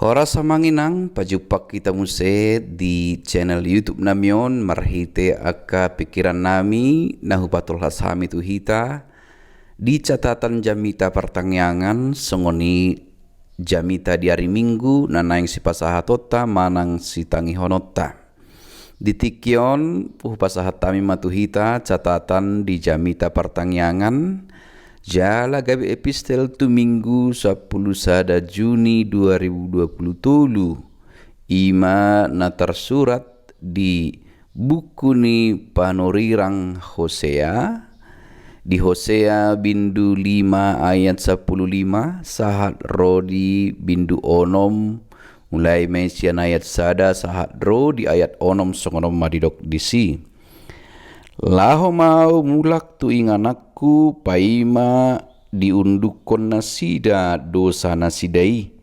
Hora samanginang pajupak kita muse di channel YouTube namion marhite aka pikiran nami nahupatul hasami tu hita di catatan jamita pertangyangan sengoni jamita di hari Minggu nanaing si pasahatota manang si tangi honota. Di tikyon pasahat tami matuhita catatan di jamita pertangyangan jala gabi epistel tu Minggu 10 Juni 2020 ima na tersurat di buku ni panorirang Hosea di Hosea bindu 5 ayat 15 sahat rodi bindu onom mulai mensian ayat sada sahat ro di ayat onom songonom madidok disi. Laho mau mulak tu inganakku paima diundukon nasida dosa nasidai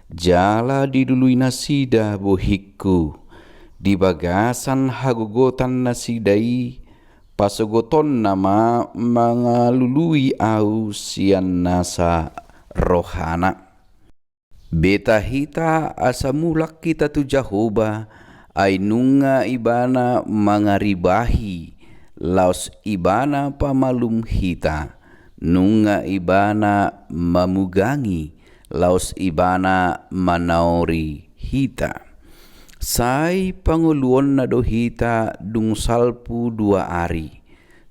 jala didului nasida bohikku di bagasan hagogotan nasidai pasogoton nama mangalului au sian nasa rohana beta hita asa mulak kita tu Jahoba ainunga ibana mangaribahi laos ibana pamalum hita nunga ibana mamugangi laos ibana manaori hita sai panguluon na do hita dung salpu 2 ari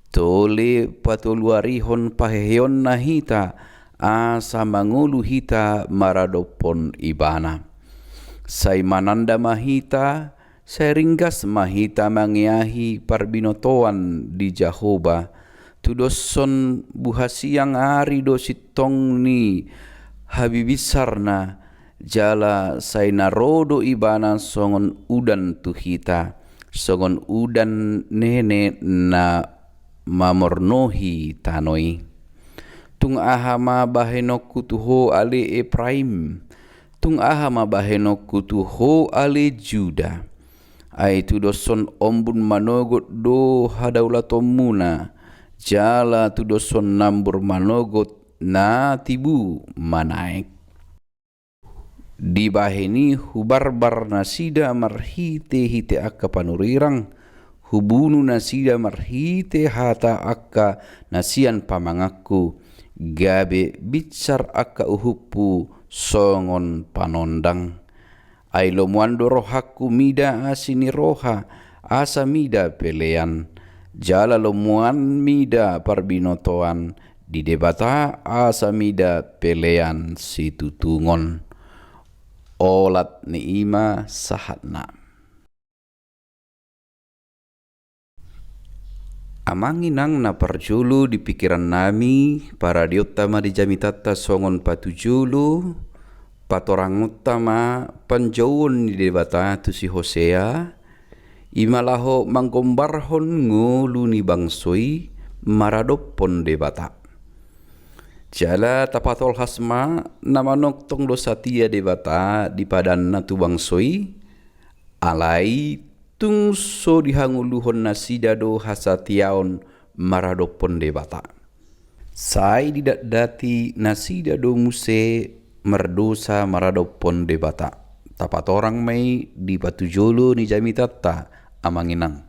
tole patuluarihon paheheon na hita asa mangulu hita maradopon ibana sai mananda mahita seringgas mahita mangiahi parbinotoan di Jahoba tudoson buhasiang ari do sitong ni habibisarna jala sai narodo ibana songon udan tuhita songon udan nene na mamornohi tanoi tung ahama bahenokku tuho ale Ephraim tung ahama bahenokku tuho ale Juda aitu doson ombun manogot do hadaulatomuna jala tu doson nambur manogot na tibu manaik di baheni hubarbar nasida marhite hite akka panurirang hubunu nasida marhite hata akka nasian pamangaku gabe bicar akka uhupu songon panondang ai lomuando rohaku mida asini roha asa mida pelean jala lomuan mida parbinotoan di debata asa mida pelean si tutungon olat niima sahatna amanginang na parjulu di pikiran nami para diotama di jamitata songon patujulu patorang utama panjauan di debata tu si Hosea imalaho manggombarhon ngulu ni bangsoi maradopon debata jala tapatol hasma namanok tong dosa tia debata di padan na tu bangsoi alai tungso dihanguluhon nasida do hasatiaon maradopon debata sai didak dati nasida do muse merdosa maradopon debata tapat orang mai di patujolo ni jamitata amanginang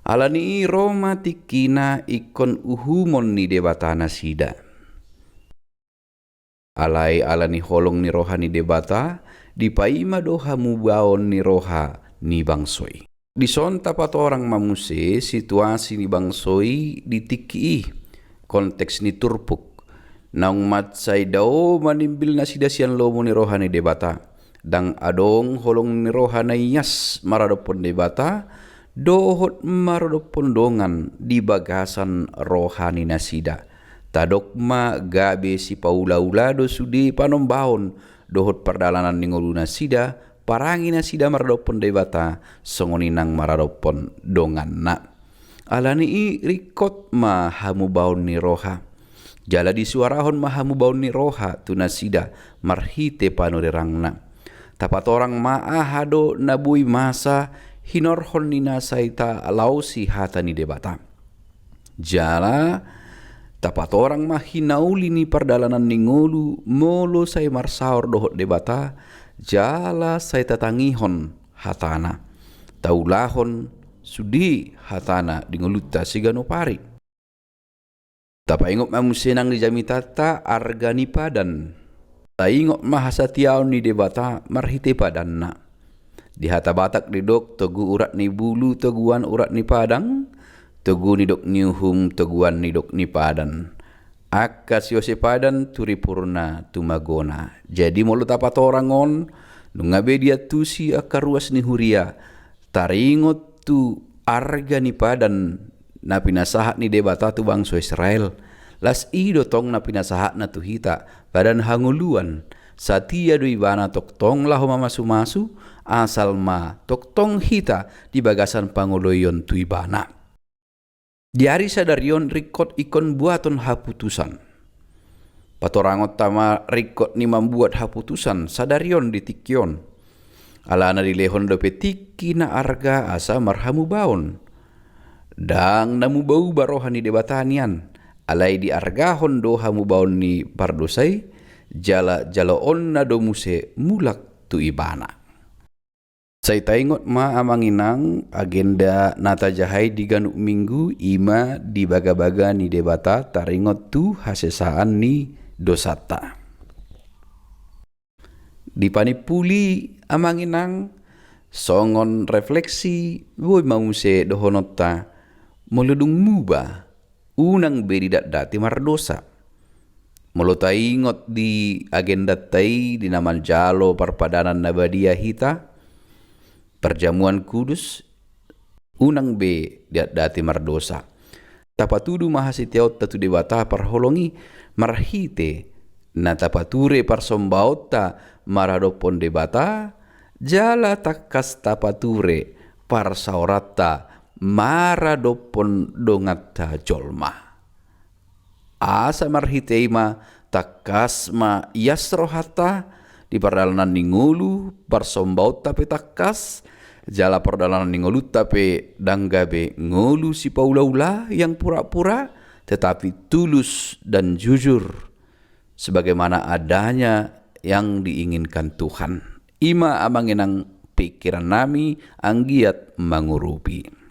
alani Roma tikina ikon uhumon ni debata nasida alani holong ni roha ni debata di paima doha mubaon ni roha ni bangsoi di son tapat orang mamuse situasi ni bangsoi ditiki konteks ni turpuk nang matsay daw manimbil na sidasian lomo ni rohani debata dang adong holong ni rohani yas maradopon debata dohot maradopon dongan di bagasan rohani nasida tadokma gabe si paula-ulado sudi panombaon dohot perdalanan ningolu nasida parangi nasida maradopon debata songoninang maradopon dongan na alani i rikot ma hamubaon ni roha jala di suarahon mahamu baun ni roha tu nasida marhite panurirangna tapat orang maahado nabui masa hinorhon ni nasaita lausi hata ni debata jala Tapat orang mah hinauli ni perdalanan ningolu molo say marsaor dohot debata jala saya tatangihon hatana, taulahon sudi hatana dingoluta sigano pari. Tapaingok mamusenang di jami tata argani padan, taingok mahasatiaw ni debata marhite padan na. Di hata batak di dok togu urat ni bulu toguan urat ni padang, togu ni dok niuhum toguan ni dok ni padan. Akas yose padan turi purna tumagona. Jadi molo tapat orangon nungabe dia tusi akaruas ni huria. Taringot tu arga ni padan na pinasahat ni debata tu bangsa Israel. Las ido tong na pinasahat na tu hita padan hanguluan. Satia do ibana toktong laho mamasu-masu asal ma toktong hita di bagasan pangoloyon tu ibana. Di hari sadarion rikot ikon buaton haputusan. Patorangot tama rikot ni membuat haputusan sadarion di tikyon. Alana di lehon do petiki na arga asa marhamu baon. Dang namu bau barohan ni debatanian. Alai di argahon do hamu baon ni pardosai. Jala on na do muse mulak tu ibana. Saya taingot ma amanginang agenda nata jahai di ganuk minggu ima di baga-baga ni debata taringot tu hasesaan ni dosata. Di panipuli amanginang songon refleksi boy mause dohonota moludung muba unang beridat dati mardosa. Molo taingot di agenda tai di naman jalo parpadanan nabadia hita perjamuan kudus unang be dati mardosa. Tapatudu mahasitiaut tatu dewata parholongi marhite na tapature parsombaota maradopon debata jala takas tapature parsaorata maradopon dongatta jolma. Asa marhiteima takas ma yasrohata di perdalanan ningulu parsombaut tapi takas jala perdalanan ningulu tapi danggabe ngulu si paula-ula yang pura-pura tetapi tulus dan jujur sebagaimana adanya yang diinginkan Tuhan. Ima amanginang pikiran nami anggiat mangurupi.